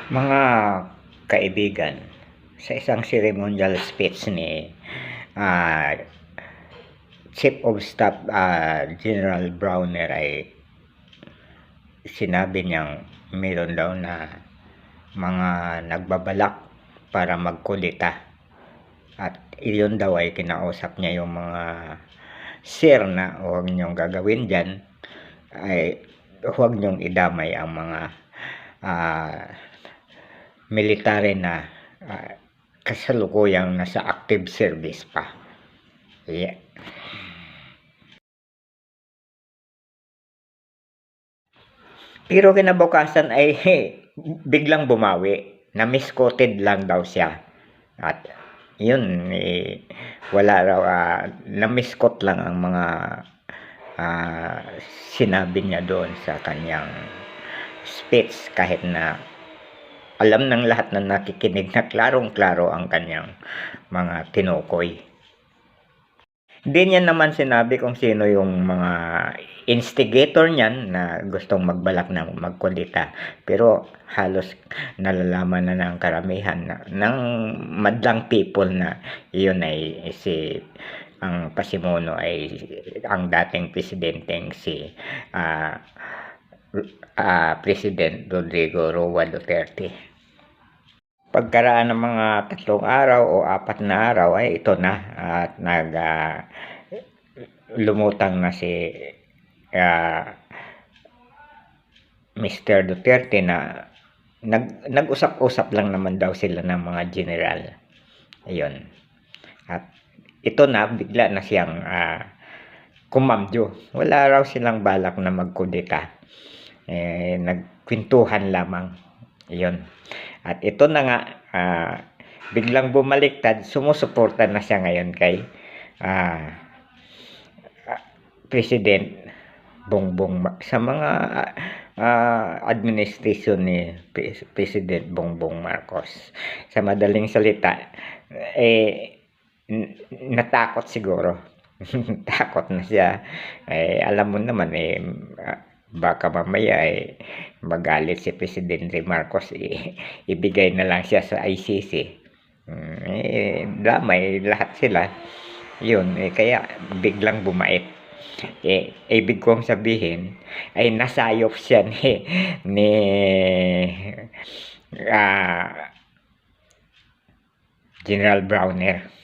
Mga kaibigan, sa isang ceremonial speech ni ah, Chief of Staff General Browner ay sinabi niyang meron daw na mga nagbabalak para magkudeta at iyon daw ay kinausap niya yung mga sir na huwag niyong gagawin dyan, ay huwag niyong idamay ang mga ah, military na kasalukuyang nasa active service pa. Yeah. Pero kinabukasan ay biglang bumawi. Na-misquoted lang daw siya. At yun, wala raw, na-misquote lang ang mga ah, sinabi niya doon sa kanyang speech, kahit na alam ng lahat na nakikinig na klarong-klaro ang kanyang mga tinukoy. Hindi niya naman sinabi kung sino yung mga instigator niyan na gustong magbalak na magkudeta. Pero halos nalalaman na ng karamihan ng madlang people na iyon ay ang pasimuno ay ang dating presidenteng si President Rodrigo Roa Duterte. Pagkaraan ng mga 3 araw o 4 na araw ay ito na, at lumutang na si Mr. Duterte na nag-usap-usap lang naman daw sila ng mga general. Ayun. At ito na, bigla na siyang kumambyo. Wala raw silang balak na magkudeta. Nagkwentuhan lamang. Ayun. At ito na nga, biglang bumaliktad, sumusuporta na siya ngayon kay President Bongbong sa mga administration ni President Bongbong Marcos. Sa madaling salita, natakot siguro. Takot na siya. Alam mo naman, baka mamaya magalit si Presidente Marcos, ibigay na lang siya sa ICC. Damay lahat sila. Yun, kaya biglang bumait. Ibig kong sabihin ay nasayop siya ni General Browner.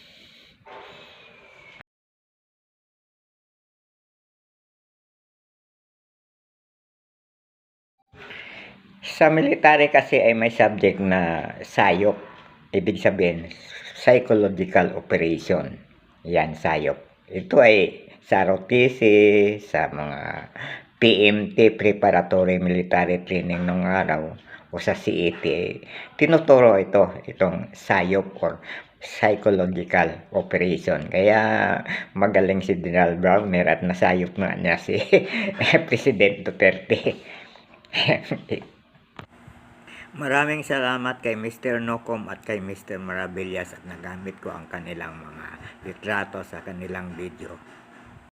Sa military kasi ay may subject na sayop. Ibig sabihin, psychological operation. Yan, sayop. Ito ay sa ROTC, sa mga PMT, Preparatory Military Training nung araw, o sa CET, tinuturo itong sayop or psychological operation. Kaya magaling si General Browner at nasayop nga niya si President Duterte. Maraming salamat kay Mr. Nocom at kay Mr. Maravillas at nagamit ko ang kanilang mga litrato sa kanilang video.